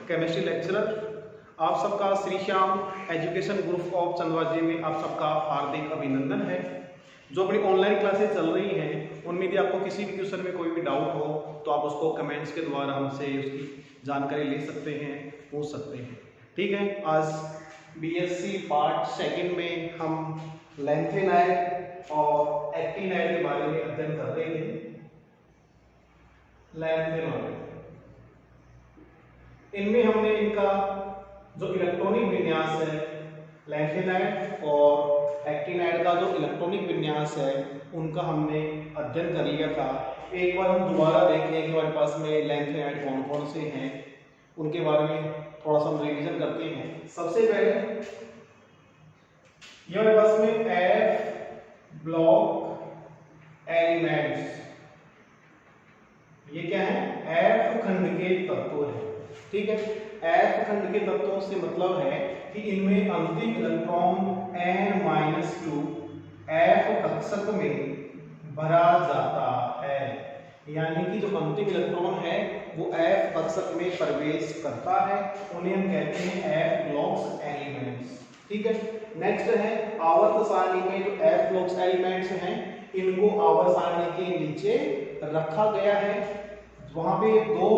Chemistry lecturer. आप सबका Shri Shyam education group of Chandwaji में आप सबका हार्दिक अभिनंदन है। जो अपनी ऑनलाइन क्लासेस चल रही हैं उनमें भी आपको किसी भी क्वेश्चन में कोई भी डाउट हो तो आप उसको कमेंट्स के द्वारा हमसे उसकी जानकारी ले सकते हैं, पूछ सकते हैं। ठीक है, आज बीएससी पार्ट सेकंड में हम लैंथेनाइड और एक्टिनाइड के बारे में अध्ययन कर रहे हैं। लैंथेनाइड, इनमें हमने इनका जो इलेक्ट्रॉनिक विन्यास है, लैंथेनाइड और एक्टिनाइड का जो इलेक्ट्रॉनिक विन्यास है उनका हमने अध्ययन कर लिया था। एक बार हम दोबारा देखें कि हमारे पास में लैंथेनाइड कौन कौन से हैं, उनके बारे में थोड़ा सा हम रिवीजन करते हैं। सबसे पहले ये हमारे पास में एफ ब्लॉक एलिमेंट्स, ये क्या है? एफ खंड के तत्व है। ठीक है, एफ खंड के तत्वों से मतलब है कि इनमें अंतिम इलेक्ट्रॉन n-2 एफ कक्षक में भरा जाता है, यानी कि जो अंतिम इलेक्ट्रॉन है वो एफ कक्षक में प्रवेश करता है, उन्हें हम कहते हैं एफ ब्लॉक्स एलिमेंट्स। ठीक है, नेक्स्ट है आवर्त सारणी में जो एफ ब्लॉक्स एलिमेंट्स हैं इनको आवर्त सारणी के नीचे रखा गया है। वहां पे दो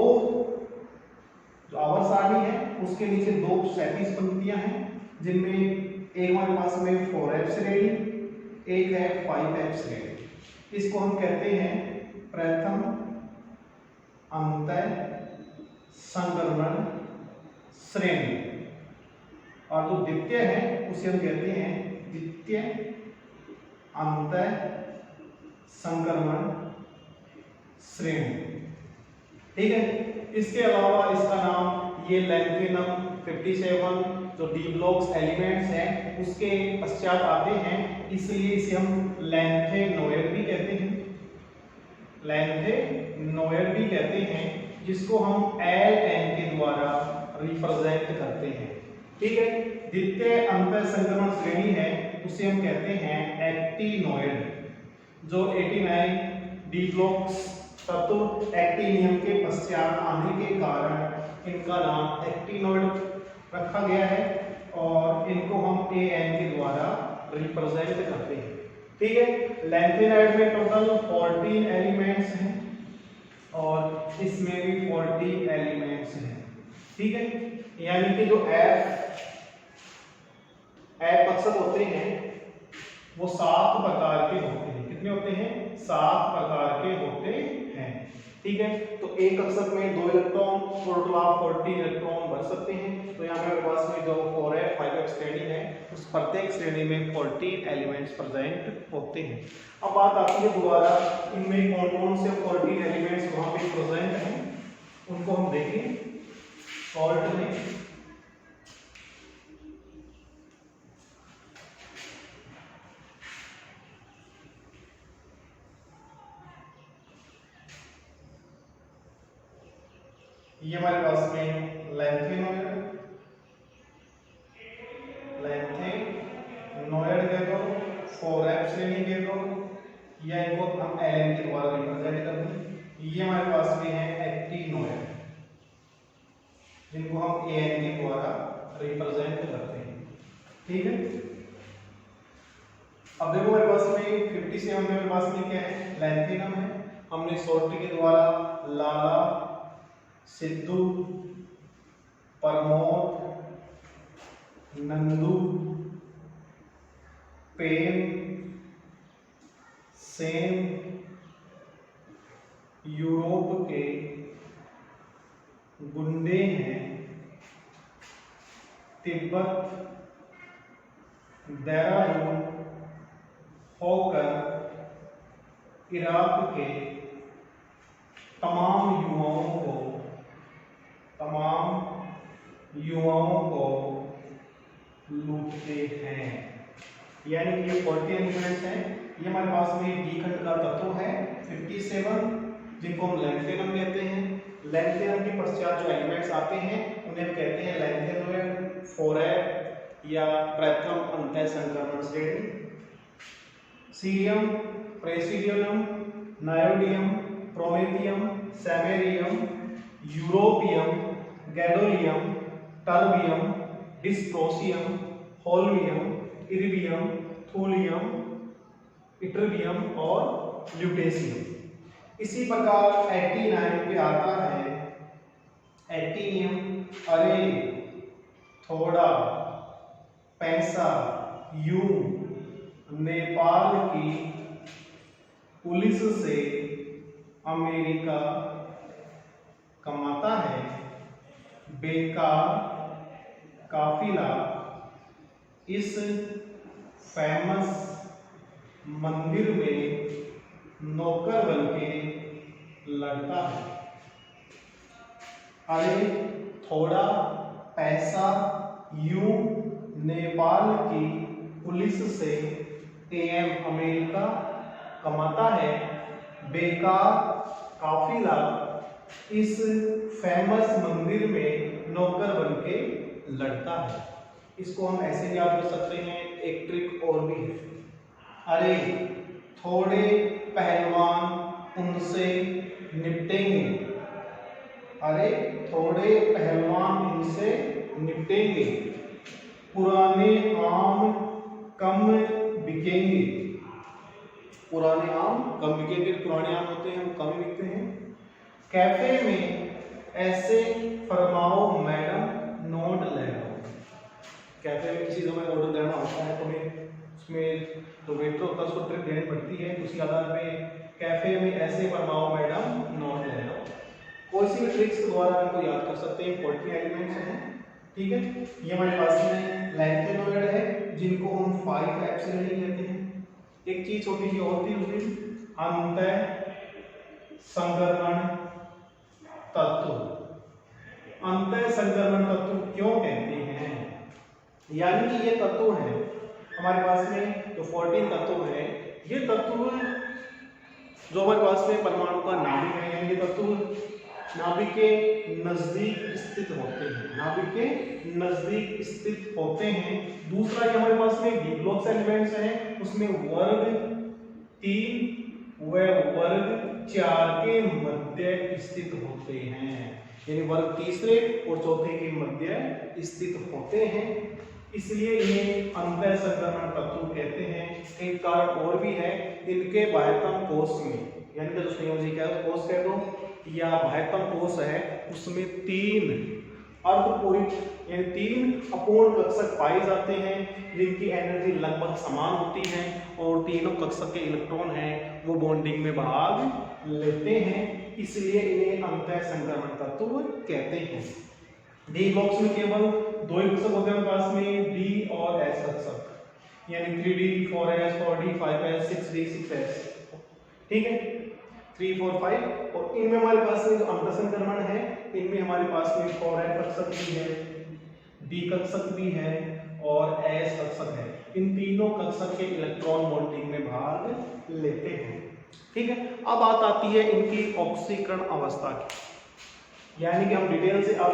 जो आवर्त सारणी है उसके नीचे दो क्षैतिज पंक्तियां हैं जिनमें एक हमारे पास में 4f श्रेणी, एक है 5f श्रेणी। इसको हम कहते हैं प्रथम अंतः संक्रमण श्रेणी, और जो द्वितीय है उसे हम कहते हैं द्वितीय अंतः संक्रमण श्रेणी। ठीक है, इसके अलावा इसका नाम ये लैंथेनम 57 जो डी ब्लॉक्स एलिमेंट्स हैं उसके पश्चात आते हैं, इसलिए इसे हम लैंथेनोइड भी कहते हैं, लैंथेनोइड भी कहते हैं, जिसको हम Ln के द्वारा रिप्रेजेंट करते हैं। ठीक है, द्वितीय अंतः संक्रमण श्रेणी है उसे हम कहते हैं एक्टिनोइड। जो 89 डी ब्लॉक्स तत्व एक्टिनियम के पश्चात आने के कारण इनका नाम एक्टिनोइड रखा गया है और इनको हम An के द्वारा रिप्रेजेंट करते हैं। ठीक है, लैंथेनाइड में टोटल 14 एलिमेंट्स हैं और इसमें भी 14 एलिमेंट्स हैं। ठीक है, यानी कि जो एफ कक्षक होते हैं वो 7 प्रकार के होते हैं। कितने होते हैं? 7 प्रकार के होते हैं। ठीक है, तो एक कक्षक में 2 इलेक्ट्रॉन, टोटल आप 14 इलेक्ट्रॉन भर सकते हैं। तो यहाँ पे हमारे पास में जो 4f 5f श्रेणी है उस प्रत्येक श्रेणी में 14 एलिमेंट्स प्रेजेंट होते हैं। अब बात आती है दोबारा इनमें कौन कौन से 14 एलिमेंट्स वहां पे प्रेजेंट हैं, उनको हम देखें। सॉल्ट में ये हमारे पास में लैंथेनोइड के दो, 4f श्रेणी के दो, या इनको हम Ln के द्वारा रिप्रेजेंट कर दें। ये हमारे पास में है एक्टिनोइड जिनको हम An के द्वारा रिप्रेजेंट करते हैं। ठीक है, अब देखो हमारे पास में 57 में हमारे पास में क्या है? लैंथेनम है। हमने शॉर्ट के द्वारा लाला, सिद्धू, प्रमोद, नंदू, प्रेम, सेन, यूरोप के गुंडे हैं, तिब्बत, देहरादून होकर इराक के तमाम युवाओं को लूटते हैं। यानी कि ये 40 एलिमेंट्स हैं। ये हमारे पास में डी खंड का तत्व है 57 जिनको हम लैंथेनम कहते हैं। लैंथेनम के पश्चात जो एलिमेंट्स आते हैं उन्हें हम कहते हैं लैंथेनोइड, 4f या प्रथम अंतः संक्रमण श्रेणी। Cerium, praseodymium, neodymium, promethium, samarium, europium, gadolinium, terbium, dysprosium, holmium, iridium, thulium, ytterbium और ल्यूटेशियम। इसी प्रकार 89 पे आता है एक्टिनियम, अरे, थोड़ा, पैसा, यू, नेपाल की पुलिस से अमेरिका कमाता है, बेकार काफिला इस फेमस मंदिर में नौकर बनके लड़ता है। अरे, थोड़ा, पैसा, यूं, नेपाल की पुलिस से एम अमेरिका कमाता है, बेकार काफिला इस फेमस मंदिर में नौकर बनके लड़ता है। इसको हम ऐसे याद कर सकते हैं, एक ट्रिक और भी है। अरे, थोड़े पहलवान उनसे निपटेंगे, अरे, थोड़े पहलवान उनसे निपटेंगे, पुराने आम कम बिकेंगे, पुराने आम कम बिकेंगे, पुराने आम होते हैं वो कम बिकते हैं। कैफे में ऐसे फरमाओ मैडम, नोट ले लो। कैफे में किसी समय ऑर्डर देना होता है तो हमें उसमें जो वेटर होता है उसको ट्रिक देनी पड़ती है, उसी आधार पे कैफे में ऐसे फरमाओ मैडम, नोट ले लो। कोई सी भी ट्रिक्स के द्वारा हमको याद कर सकते हैं। 40 एलिमेंट्स हैं, ठीक है। ये हमारे पास में लैंथेनॉइड है जिनको हम 5 एप्सिलॉन कहते हैं। एक चीज छोटी सी और थी उसमें, अंतः संकरण तत्व। अंतः संकरण तत्व क्यों कहते हैं? यानी कि ये तत्व है हमारे पास में जो 14 तत्व है, ये तत्व जो हमारे पास में परमाणु का नाभिक है, यानी ये तत्व नाभिक के नजदीक स्थित होते हैं, नाभिक के नजदीक स्थित होते हैं। दूसरा ये हमारे पास में डी ब्लॉक्स एलिमेंट्स हैं, उसमें वर्ग 3 व वर्ग 4 के मध्य स्थित होते हैं, यानी वर्ग तीसरे और चौथे के मध्य स्थित होते हैं, इसलिए इन्हें अंतः संकरण तत्व कहते हैं। एक कारण और भी है, इनके बाह्यतम कोश में, यानी कि जो संयोजी क्या है कोश कह दो या बाह्यतम कोश है, उसमें 3 अर्धपूरित यानी 3 अपूर्ण कक्षक पाए जाते हैं जिनकी एनर्जी लगभग समान होती है और तीनों कक्षक के इलेक्ट्रॉन हैं वो बॉन्डिंग में भाग लेते हैं, इसलिए इन्हें अंतः संकरण तत्व कहते हैं। डी बॉक्स में केवल 2 ही कक्षक होते हैं पास में, डी और एस कक्षक, यानी 3D 4s 4D 5s 6D 6s, ठीक है, 3 4 5। और इनमें हमारे पास में जो अंतः संक्रमण है, इनमें हमारे पास में 4s कक्षक भी है, डी कक्षक भी है और एस कक्षक है। इन तीनों कक्षक के इलेक्ट्रॉन बॉन्डिंग में भाग लेते हैं, ठीक है। अब बात आती है इनकी ऑक्सीकरण अवस्था की, यानी कि हम डिटेल से अब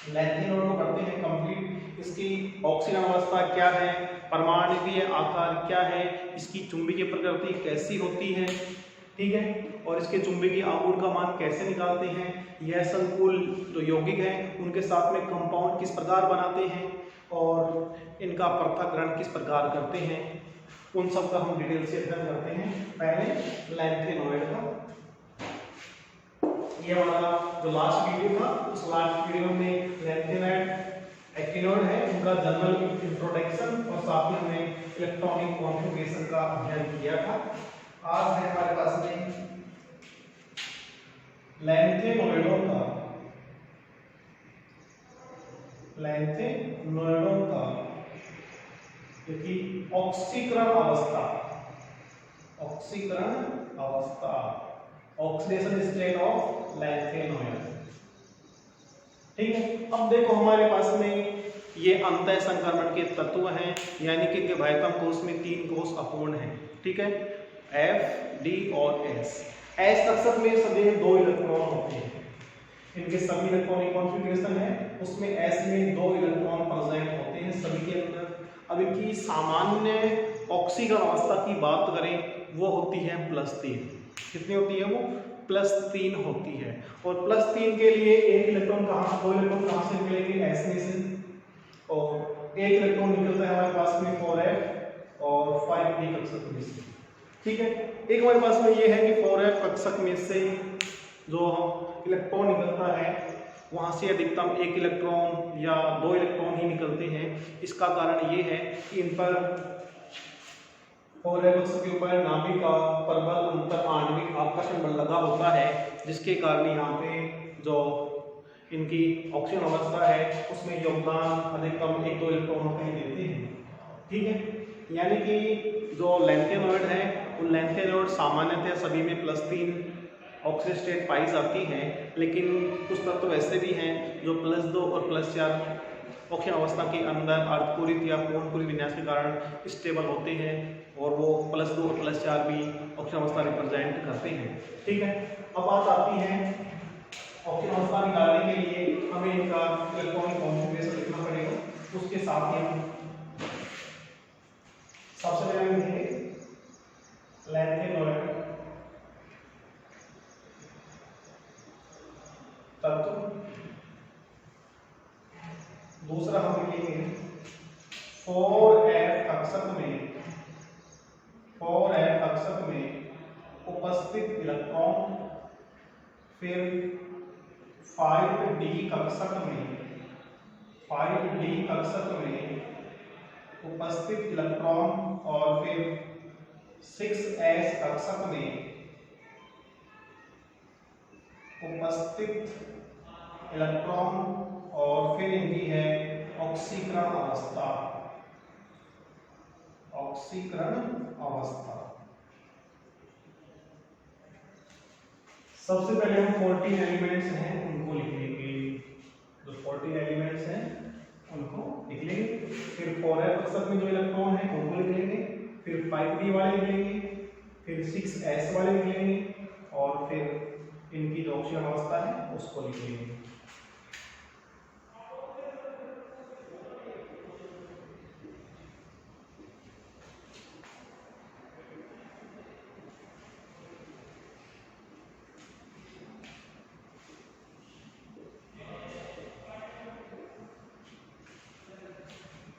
लैंथेनॉइड को करते हैं कंप्लीट। इसकी ऑक्सीकरण अवस्था क्या है, परमाणुकीय आकार क्या है, इसकी चुंबकीय प्रकृति कैसी होती है, ठीक है, और इसके चुंबकीय आघूर्ण का मान कैसे निकालते हैं, यह संकुल जो यौगिक हैं उनके साथ में कंपाउंड किस प्रकार बनाते हैं और इनका पृथक्करण किस प्रकार करते हैं, उन सब का हम डिटेल से अध्ययन करते हैं। पहले लैंथेनॉइड का, ये वाला जो लास्ट वीडियो था, उस लास्ट वीडियो में लैंथेनॉइड एक्टिनॉइड है उनका जनरल इंट्रोडक्शन और साथ में हमने इलेक्ट्रॉनिक कॉन्फ़िगरेशन का अध्ययन किया था। आज है हमारे पास में लैंथेनॉइडों का क्योंकि ऑक्सीकरण अवस्था ऑक्सीडेशन स्टेट ऑफ लैंथेनॉइड, ठीक है। अब देखो हमारे पास में ये अंतः संक्रमण के तत्व हैं, यानी कि इनके बाह्यतम कोश में 3 कोश अपूर्ण हैं, ठीक है, एफ, डी और एस। एस कक्षक में सभी 2 इलेक्ट्रॉन होते हैं, इनके सभी इलेक्ट्रॉनिक कॉन्फ़िगरेशन है उसमें एस में 2 इलेक्ट्रॉन प्रेजेंट होते हैं सभी के अंदर। अब इनकी सामान्य ऑक्सीकरण अवस्था की बात करें वो होती है +3। कितनी होती है वो? +3 होती है। और +3 के लिए एक इलेक्ट्रॉन कहाँ, दो इलेक्ट्रॉन कहाँ से निकलेंगे, S में से, और एक इलेक्ट्रॉन निकलता है हमारे पास में 4f और 5d कक्षक में से। ठीक है, एक हमारे पास में ये है कि 4f कक्षक में से जो इलेक्ट्रॉन निकलता है वहां से अधिकतम एक इलेक्ट्रॉन या दो इलेक्ट्रॉन ही निकलते हैं। इसका कारण ये है कि इन पर 4f कक्षक के ऊपर नाभिक का प्रबल अंतर आणविक आकर्षण बल लगा होता है, जिसके कारण यहाँ पे जो इनकी ऑक्सीजन अवस्था है उसमें योगदान अधिकतम एक दो इलेक्ट्रॉनों का ही देते हैं। ठीक है, यानी कि जो लैंथेनॉइड है वो लैंथेनॉइड सामान्यतः सभी में +3 ऑक्सीजन स्टेट पाई जाती हैं, लेकिन कुछ तत्व तो ऐसे भी हैं जो +2 और +4 ऑक्सीजन अवस्था के अंदर अर्धपूरित या पूर्णपूरी विन्यास के कारण स्टेबल होते हैं, और वो +2 और +4 भी ऑक्सीजन अवस्था रिप्रेजेंट करते हैं। ठीक है, अब बात आती है ऑक्सीजन अवस्था निकालने के लिए हमें इनका इलेक्ट्रॉनिक कॉन्फ़िगरेशन लिखना पड़ेगा। उसके साथ ही हम सबसे पहले लिखेंगे लैंथेनॉइड तत्व, दूसरा हम लिखेंगे 4f कक्षक में उपस्थित इलेक्ट्रॉन, फिर 5d कक्षक में उपस्थित इलेक्ट्रॉन, और फिर 6s कक्षक में उपस्थित इलेक्ट्रॉन, और फिर इनकी है ऑक्सीकरण अवस्था। सबसे पहले हम 14 एलिमेंट्स हैं उनको लिख लेंगे, जो 14 एलिमेंट्स हैं उनको लिख लेंगे। फिर 4f कक्षक में जो इलेक्ट्रॉन है उनको लिख लेंगे, फिर 5d वाले लिख लेंगे, फिर 6s वाले लिख लेंगे, और फिर इनकी जो ऑक्सीजन अवस्था है उसको लिख लेंगे।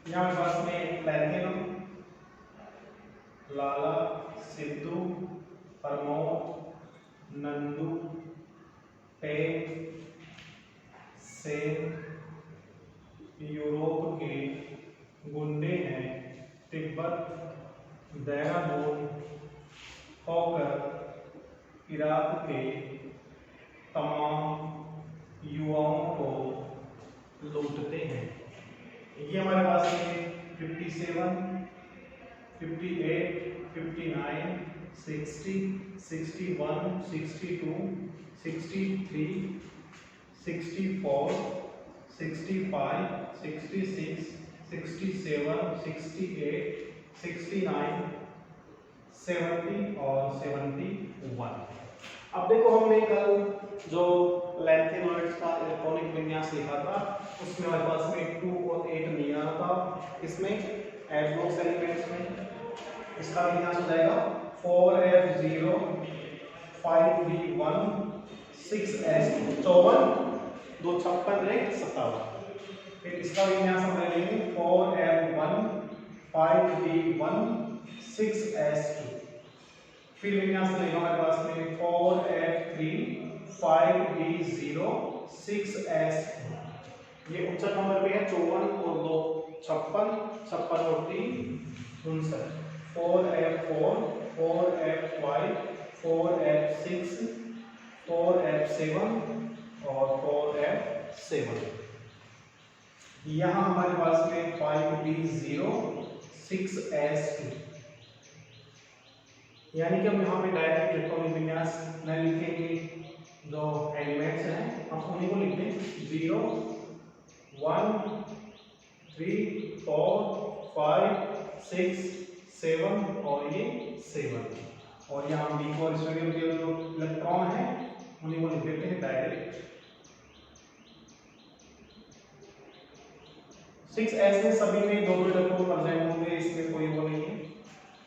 यहाँ पास में प्लैटिनम, लाला, सिद्धू, प्रमोद, नंदू, पे, सेन, यूरोप के गुंडे हैं, तिब्बत, देहरादून होकर इराक के तमाम युवाओं को लूटते हैं। ये हमारे पास में 57, 58, 59, 60, 61, 62, 63, 64, 65, 66, 67, 68, 69, 70 और 71। अब देखो हमने कल जो लैंथेनॉइड्स का इलेक्ट्रॉनिक विन्यास लिखा था उसमें हमारे पास में 2 और 8 नहीं आ रहा था। इसमें एडब्लॉक्स एलिमेंट्स में इसका विन्यास हो जाएगा 4f0, 5d1, 6s2, 54, 2 56 रे 57। फिर इसका विन्यास हम ले लेंगे 4f1, 5d1, 6s2। फिर विन्यास लेगा हमारे पास में 4f3, 5d0, 6s2। ये उच्चक नंबर पे है 54 और 2 56, 56 और 3 59। 4f4, 4f5, 4f6, 4f7 और 4f7। यहाँ हमारे पास में 5d0, 6s2, यानी कि हम यहाँ पे डायरेक्ट इलेक्ट्रॉनिक विन्यास न लिखेंगे, जो एलिमेंट्स हैं हम उन्हीं को लिख दें 0, 1, 3, 4, 5, 6, 7 और ये 7। और यहाँ हम D4 स्टूडियो के जो इलेक्ट्रॉन है उन्हीं को लिख देते हैं डायरेक्ट। 6s में सभी में दो इलेक्ट्रॉन प्रेजेंट होंगे, इसमें कोई वो नहीं है।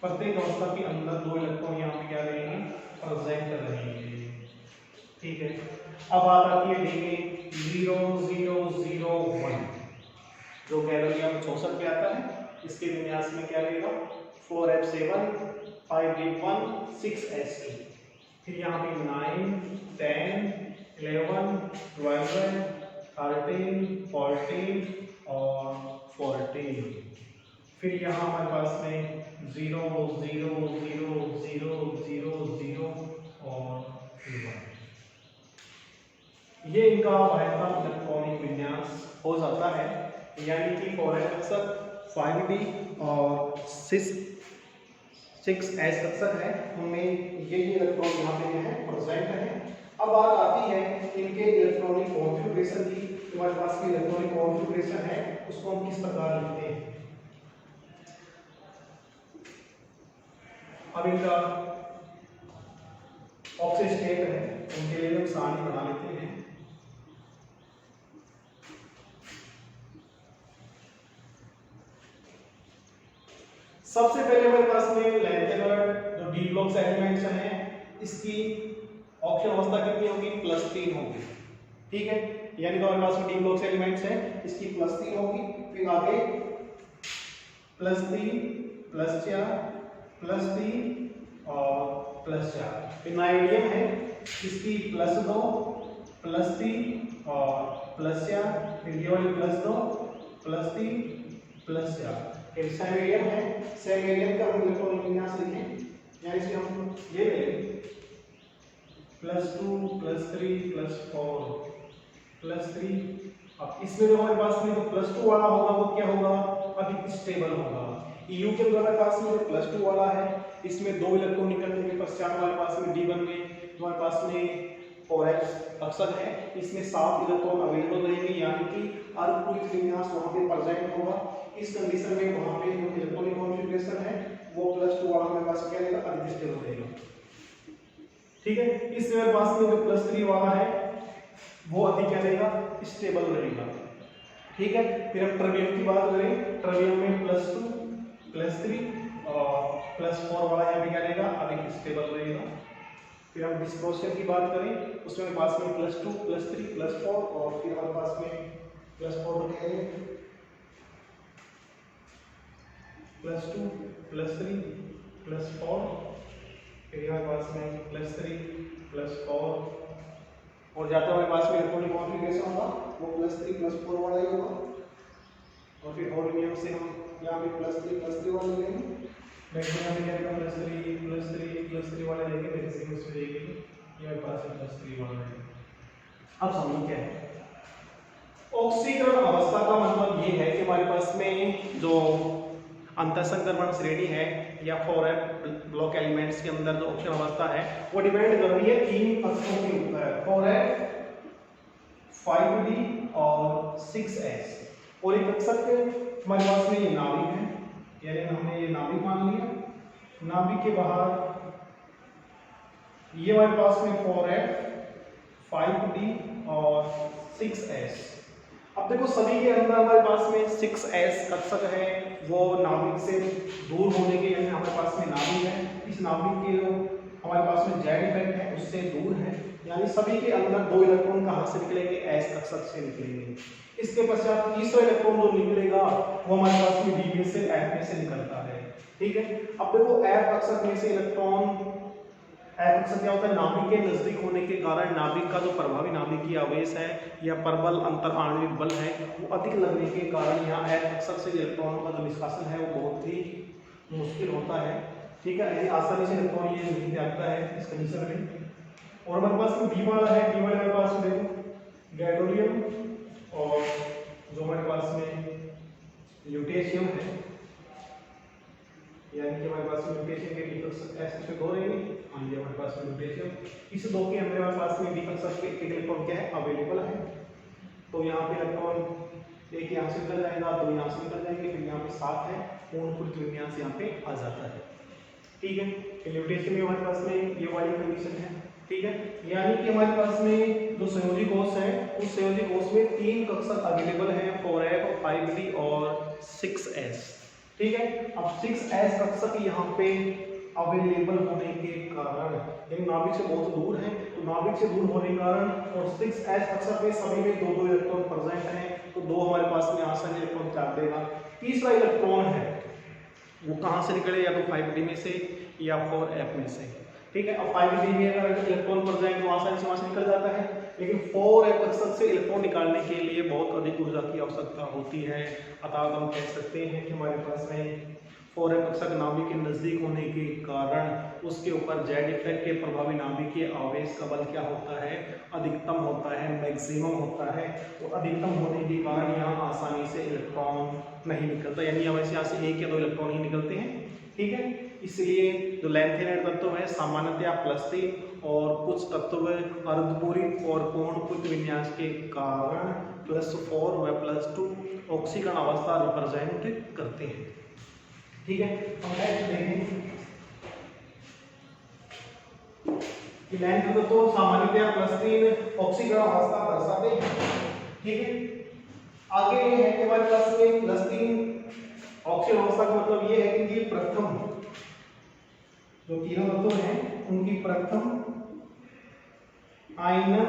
प्रत्येक अवस्था के अंदर 2 इलेक्ट्रॉन यहाँ पे क्या रहेंगे, प्रेजेंट रहेंगे। ठीक है। अब बात आती है देंगे 0 0 0 1 जो गैलोरियम 64 पे आता है। इसके विन्यास में क्या रहेगा 4f7 5d1 6s2, फिर यहाँ पे 9 10 11 12 13 14 और 14, फिर यहाँ हमारे पास में 0 0 0 0 0 0 और 1। ये इनका वायता इलेक्ट्रॉनिक विन्यास हो जाता है, यानी कि 4f कक्षक 5d और 6s कक्षक है, उनमें ये इलेक्ट्रॉन यहाँ पे है प्रेजेंट है। अब बात आती है इनके इलेक्ट्रॉनिक कॉन्फ़िगरेशन की। हमारे पास की इलेक्ट्रॉनिक कॉन्फ़िगरेशन है उसको हम किस प्रकार लिखते हैं। अब इनका ऑक्सीजन स्टेट है, उनके लिए हम सारणी बना लेते हैं। सबसे पहले हमारे पास में लैंथेनर जो डी ब्लॉक्स एलिमेंट्स हैं, इसकी ऑक्सीजन अवस्था कितनी होगी +3 होगी, ठीक है। यानी तो हमारे पास में डी ब्लॉक्स एलिमेंट्स हैं, इसकी +3 होगी, फिर आगे +3 +4 +3 और +4, फिर नाइट्रोजन है इसकी +2 +3 और +4, फिर ये वाली +2 +3 +4, फिर सेमेरियम है, सेमेरियम का हम इलेक्ट्रॉनिक विन्यास लिखें, यानी इसे हम ये लेंगे +2 +3 +4 +3। अब इसमें जो हमारे पास में जो +2 वाला होगा वो क्या होगा अधिक स्टेबल होगा। EU के अंदर हमारे पास में जो +2 वाला है इसमें 2 इलेक्ट्रॉन निकलने के पश्चात हमारे पास में D1 में जो हमारे पास में 4s कक्षक है, इसमें 7 इलेक्ट्रॉन अवेलेबल रहेंगे, यानी कि अर्धपूरित विन्यास वहां पे प्रेजेंट होगा। इस कंडीशन में वहां पे जो इलेक्ट्रॉनिक कॉन्फ़िगरेशन है वो +2 वाला हमारे पास क्या रहेगा अधिक स्टेबल रहेगा, ठीक है। इसमें हमारे पास में जो +3 वाला है वो अधिक क्या रहेगा स्टेबल रहेगा, ठीक है। फिर हम ट्रिटियम की बात करें, ट्रिटियम में +2 +3 और +4 वाला यहाँ पे क्या रहेगा अधिक स्टेबल रहेगा। फिर हम डिस्प्रोशियम की बात करें, उसमें हमारे पास में +2 +3 +4 और फिर हमारे पास में +4 तो क्या है +2 +3 +4, फिर हमारे पास में +3 +4 और जाते हमारे पास में इलेक्ट्रॉनिक कॉन्फ़िगरेशन होगा वो +3 +4 वाला ही होगा। और फिर और नियम से हम यहाँ पे +3 वाले लेंगे, मैक्सिमम में क्या रहेगा +3 वाले लेंगे, मैक्सिमम उसमें लेंगे ये हमारे पास में +3 वाला है। अब समझो क्या है ऑक्सीकरण अवस्था का मतलब ये है कि हमारे पास में जो अंतःसंक्रमण श्रेणी है या 4f ब्लॉक एलिमेंट्स के अंदर जो ऑक्सीजन अवस्था है वो डिपेंड कर रही है 3 कक्षकों के ऊपर, 4f 5d और 6s। और एक कक्षक हमारे पास में ये नाभिक है, यानी हमने ये नाभिक मान लिया, नाभिक के बाहर ये हमारे पास में 4f 5d और 6s। अब देखो सभी के अंदर हमारे पास में 6s कक्षक है, वो नाभिक से दूर होने के, यानी हमारे पास में नाभिक है, इस नाभिक के जो हमारे पास में जेड इफेक्ट है उससे दूर है, यानी सभी के अंदर 2 इलेक्ट्रॉन कहाँ से निकलेंगे s कक्षक से निकलेंगे। इसके पश्चात तीसरा इलेक्ट्रॉन जो निकलेगा वो हमारे पास में d में से f में से निकलता है, ठीक है। अब देखो f कक्षक में से इलेक्ट्रॉन कक्षक क्या होता है नाभिक के नजदीक होने के कारण नाभिक का जो प्रभावी नाभिकीय आवेश है या परबल अंतर आणविक बल है वो अधिक लगने के कारण यहाँ f कक्षक से इलेक्ट्रॉनों का जो निष्कासन है वो बहुत ही मुश्किल होता है, ठीक है। यानी आसानी से इलेक्ट्रॉन ये नहीं जाता है इस कंडीशन में। और हमारे पास में डी वाला है, डी वाले हमारे पास में देखो गैडोलियम और जो हमारे पास में ल्यूटेशियम है, यानी कि हमारे पास में ल्यूटेशियम के कक्षक ऐसे 2 रहेंगे, हाँ ये हमारे पास में ल्यूटेशियम, इस 2 के अंदर हमारे पास में डी कक्षक के एक इलेक्ट्रॉन क्या है अवेलेबल है। तो यहाँ पे इलेक्ट्रॉन एक यहाँ से निकल जाएगा, 2 यहाँ से निकल जाएंगे, फिर यहाँ पे 7 है, पूर्ण पूर्ति विन्यास यहाँ पे आ जाता है, ठीक है। ल्यूटेशियम में हमारे पास में ये वाली कंडीशन है, ठीक है। यानी कि हमारे पास में जो संयोजी कोष है उस संयोजी कोष में 3 कक्षक अवेलेबल हैं, 4f 5d और 6s, ठीक है। अब 6s कक्षक यहाँ पे अवेलेबल होने के कारण इन नाभिक से बहुत दूर है, तो नाभिक से दूर होने के कारण, और 6s कक्षक में सभी में 2-2 इलेक्ट्रॉन प्रेजेंट हैं, तो 2 हमारे पास में आसानी इलेक्ट्रॉन त्याग देगा। तीसरा इलेक्ट्रॉन है वो कहाँ से निकले, या तो 5d में से या 4f में से, ठीक है। अब 5d में अगर इलेक्ट्रॉन प्रेजेंट तो आसानी से वहां से निकल जाता है, लेकिन 4f कक्षक से इलेक्ट्रॉन निकालने के लिए बहुत अधिक ऊर्जा की आवश्यकता होती है। अतः हम कह सकते हैं कि हमारे पास में 4f कक्षक नाभिक के नजदीक होने के कारण उसके ऊपर जेड इफेक्ट के प्रभावी नाभिकीय आवेश का बल क्या होता है, अधिकतम होता है, मैक्सिमम होता है। तो अधिकतम होने के कारण यहाँ आसानी से इलेक्ट्रॉन नहीं निकलता, यानी हमेशा यहाँ से 1 या 2 इलेक्ट्रॉन ही निकलते हैं, ठीक है। इसलिए जो लैंथेनाइड तत्व है सामान्यतया +3 और कुछ तत्व अर्धपूरित और पूर्ण विन्यास के कारण +4 व +2 ऑक्सीकरण अवस्था रिप्रेजेंट करते हैं, ठीक है। हम नेक्स्ट देखें कि लैंथ तत्व सामान्यतया +3 ऑक्सीकरण अवस्था दर्शाते हैं, ठीक है। आगे ये है कि हमारे पास में +3 ऑक्सीकरण अवस्था का मतलब ये है कि ये प्रथम जो तीनों तत्व हैं उनकी प्रथम आयनन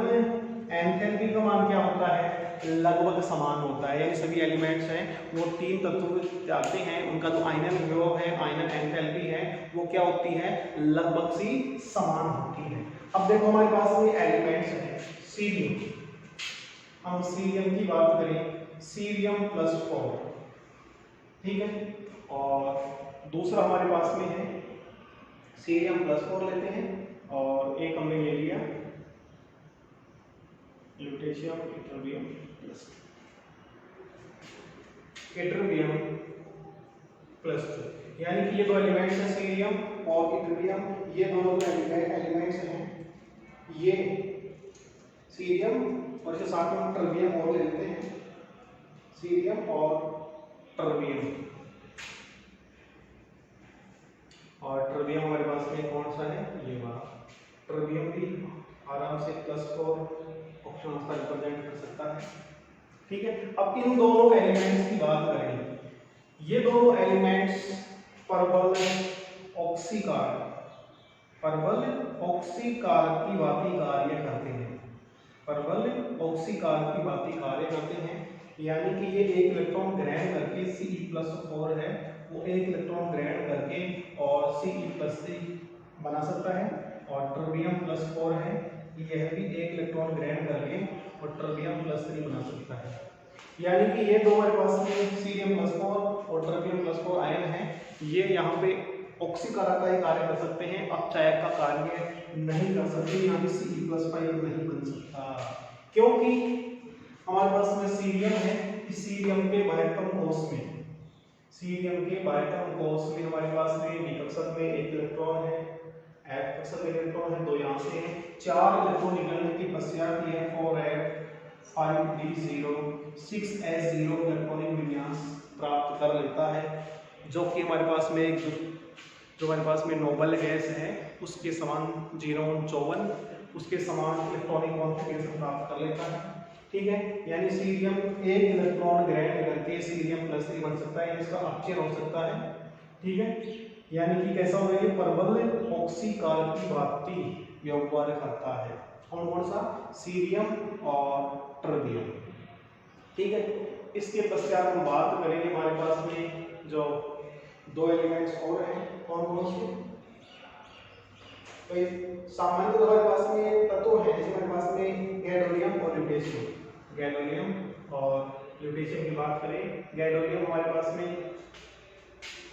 एंथैल्पी का मान क्या होता है, लगभग समान होता है। यानी सभी एलिमेंट्स हैं वो 3 तत्व जाते हैं, उनका जो आयनन विभव है, आयनन एंथैल्पी है, वो क्या होती है, लगभग सी समान होती है। अब देखो हमारे पास में एलिमेंट्स हैं सीरियम, हम सीरियम की बात करें, सीरियम +4, ठीक है। और दूसरा हमारे पास में है सीरियम +4 लेते हैं, और एक हमने ले लिया ल्यूटेशियम इटरबियम +2, यानी कि ये दो एलिमेंट्स हैं सीरियम और इटरबियम, ये दोनों एलिमेंट्स हैं, ये सीरियम और इसके साथ में टर्बियम और लेते हैं, सीरियम और टर्बियम। और टर्बियम हमारे पास में कौन सा है, ये वाला टर्बियम भी आराम से +4 ऑप्शन अवस्था रिप्रेजेंट कर सकता है, ठीक है। अब इन दोनों एलिमेंट्स की बात करें, ये दोनों एलिमेंट्स परबल ऑक्सीकार की भांति कार्य करते हैं, परबल ऑक्सीकार की भांति कार्य करते हैं। यानी कि ये एक इलेक्ट्रॉन ग्रहण करके Ce+4 है, वो एक इलेक्ट्रॉन ग्रहण करके और Ce+3 बना सकता है, और टर्बियम +4 है, यह भी एक इलेक्ट्रॉन ग्रहण करके और टर्बियम +3 बना सकता है। यानी कि ये दो हमारे पास में सीरियम +4 और टर्बियम +4 आयन है, ये यहाँ पे ऑक्सीकारक का ही कार्य कर सकते हैं, अपचायक का कार्य नहीं कर सकते। यहाँ पे Ce+5 नहीं बन सकता, क्योंकि हमारे पास में सीरियम है, सीरियम के बाह्यतम कोश में, सीरियम के बाह्यतम कोश में हमारे पास में डी कक्षक में एक इलेक्ट्रॉन है, एफ कक्षक में इलेक्ट्रॉन है, 2 यहाँ से हैं, 4 इलेक्ट्रॉन निकलने के पश्चात यह 4f 5d0 6s0 इलेक्ट्रॉनिक विन्यास प्राप्त कर लेता है, जो कि हमारे पास में जो हमारे पास में नोबल गैस है उसके समान 054 उसके समान इलेक्ट्रॉनिक कॉन्फ़िगरेशन प्राप्त कर लेता है, ठीक है। यानी सीरियम एक इलेक्ट्रॉन ग्रहण करके सीरियम +3 बन सकता है, इसका अपचयन हो सकता है, ठीक है। यानी कि कैसा होगा, ये परबल ऑक्सीकार की भांति व्यवहार करता है। कौन सा, सीरियम और टर्बियम, ठीक है। इसके पश्चात हम बात करेंगे हमारे पास में जो 2 एलिमेंट्स और हैं, कौन से, तो सामान्य तो हमारे पास में तत्व है, जैसे हमारे पास में गैडोलियम और ल्यूटेशियम, गैडोलियम और ल्यूटेशियम की बात करें, गैडोलियम हमारे पास में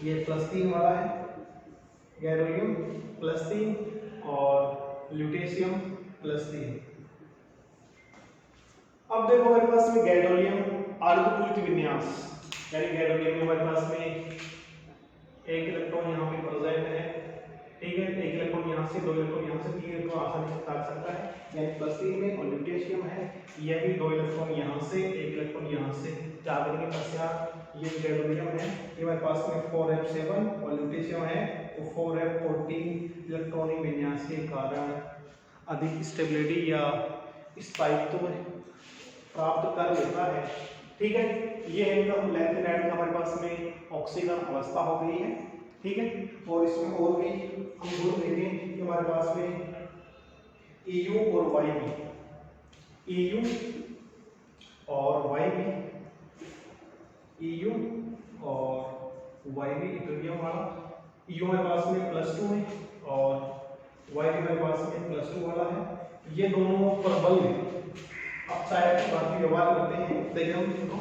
ये +3 वाला है, गैडोलियम +3 और ल्यूटेशियम +3। अब देखो हमारे पास में गैडोलियम अर्धपूरित विन्यास, यानी गैडोलियम में हमारे पास में एक इलेक्ट्रॉन यहाँ पे प्रेजेंट है, ठीक है, एक इलेक्ट्रॉन यहाँ से, 2 इलेक्ट्रॉन यहाँ से, 3 इलेक्ट्रॉन आसानी से काट सकता है, यानी +3 में। और ल्यूटेशियम है, यह भी 2 इलेक्ट्रॉन यहाँ से, 1 इलेक्ट्रॉन यहाँ से जाकर के पश्चात ये गैडोलियम है, ये हमारे पास में 4f7 और ल्यूटेशियम है तो 4f14 इलेक्ट्रॉनिक विन्यास के कारण अधिक स्टेबिलिटी या स्थायित्व प्राप्त कर लेता है, ठीक है। ये एकदम लैंथेनाइड का हमारे पास में ऑक्सीकरण अवस्था हो गई है, ठीक है। और इसमें और भी हम गुण देखें कि हमारे पास में EU और YB, EU और YB, EU और YB इक्विलिब्रियम वाला, EU हमारे पास में +2 है और YB हमारे पास में +2 वाला है। ये दोनों परबल अपचायक की बात व्यवहार करते हैं। देखिए हम देखो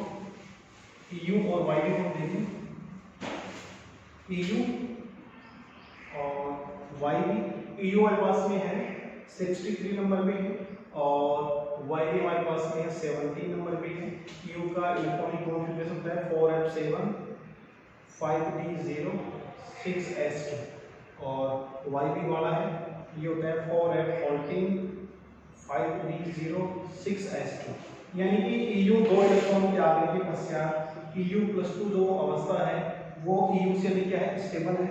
EU और YB को देखें, EU और YB, EU हमारे पास में है 63 नंबर पे है और YB हमारे पास में 17 नंबर पे है। EU का इलेक्ट्रॉनिक कॉन्फ़िगरेशन होता है 4f7 5d0 6s2 और YB वाला है ये होता है 4f14 5d0 6s2। यानी कि EU 2 इलेक्ट्रॉन के आगे के पश्चात EU+2 जो अवस्था है वो EU से अधिक क्या है, स्टेबल है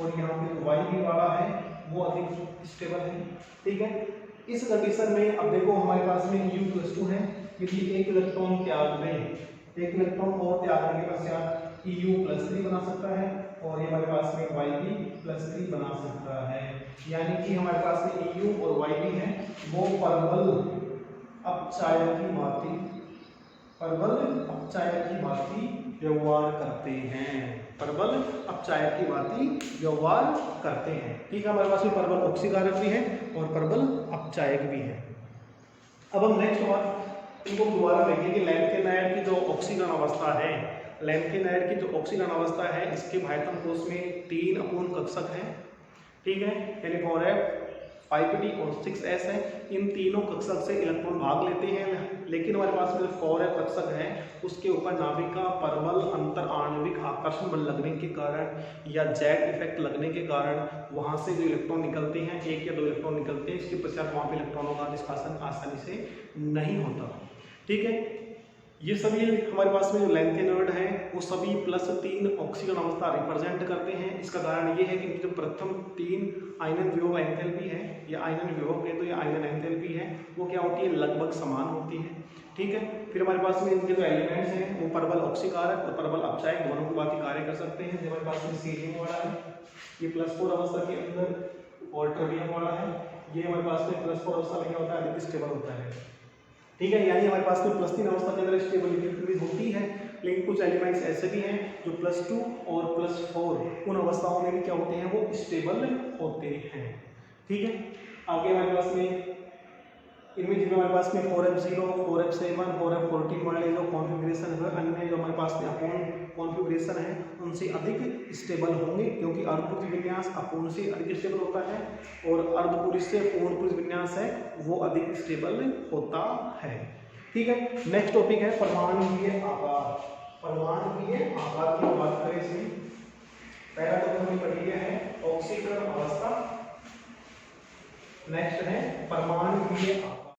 और यहाँ पे YB वाला है वो अधिक स्टेबल है। ठीक है, इस कंडीशन में अब देखो हमारे पास में EU+2 है, यदि एक इलेक्ट्रॉन त्याग दें, एक इलेक्ट्रॉन और त्यागने के पश्चात EU+3 बना सकता है और ये हमारे पास में YB+3 बना सकता है। यानी कि हमारे पास में EU और YB है वो परबल अपचायक की भांति व्यवहार करते हैं, परबल अपचायक की भांति व्यवहार करते हैं। ठीक है, हमारे पास में परबल ऑक्सीकारक भी है और परबल अपचायक भी है। अब हम नेक्स्ट बात इनको दोबारा देखें कि लैंथेनाइड की जो ऑक्सीकरण अवस्था है, लैंथेनाइड की जो ऑक्सीकरण अवस्था है इसके भाइटम कोष में 3 अपूर्ण कक्षक हैं। ठीक है, यानी 4f 5d और 6s है। इन तीनों कक्षक से इलेक्ट्रॉन भाग लेते हैं, लेकिन हमारे पास में जो 4f कक्षक है उसके ऊपर नाभिक का परबल अंतर आणविक आकर्षण बल लगने के कारण या जेट इफेक्ट लगने के कारण वहां से जो इलेक्ट्रॉन निकलते हैं, 1 या 2 इलेक्ट्रॉन निकलते हैं, इसके पश्चात वहां पे इलेक्ट्रॉनों का निष्कासन आसानी से नहीं होता। ठीक है, ये सभी हमारे पास में जो लैंथेनाइड है वो सभी +3 ऑक्सीकरण अवस्था रिप्रेजेंट करते हैं। इसका कारण ये है कि जो प्रथम 3 आयनन विभव एंथैल्पी है या आयनन विभव है तो ये आयनन एंथैल्पी है वो क्या होती है, लगभग समान होती है। ठीक है, फिर हमारे पास में इनके जो एलिमेंट्स हैं वो परबल ऑक्सीकारक और परबल अपचायक दोनों की बात कार्य कर सकते हैं। हमारे पास में सीरियम वाला है ये +4 अवस्था के अंदर और ट्रिटियम वाला है ये हमारे पास में +4 अवस्था में क्या होता है, अधिक स्टेबल होता है। ठीक है, यानी हमारे पास में +3 अवस्था के अंदर स्टेबिलिटी इंक्रीज होती है, लेकिन कुछ एलिमेंट्स ऐसे भी हैं जो +2 और +4 उन अवस्थाओं में भी क्या होते हैं, वो स्टेबल होते हैं। ठीक है, आगे हमारे पास में इनमें जो हमारे पास में 4f0 4f7 4f14 वाले जो कॉन्फ़िगरेशन है अन्य जो हमारे पास में अपूर्ण कॉन्फ़िगरेशन है उनसे अधिक स्टेबल होंगे, क्योंकि अर्धपुरुष विन्यास अपूर्ण से अधिक स्टेबल होता है और अर्धपुरुष से पूर्ण पुरुष विन्यास है वो अधिक स्टेबल होता है। ठीक है, नेक्स्ट टॉपिक है परमाणुकीय आकार। परमाणुकीय आकार की बात करें इसमें पहला तो हमने पढ़ लिया है ऑक्सीकरण अवस्था, नेक्स्ट है परमाणुकीय आकार।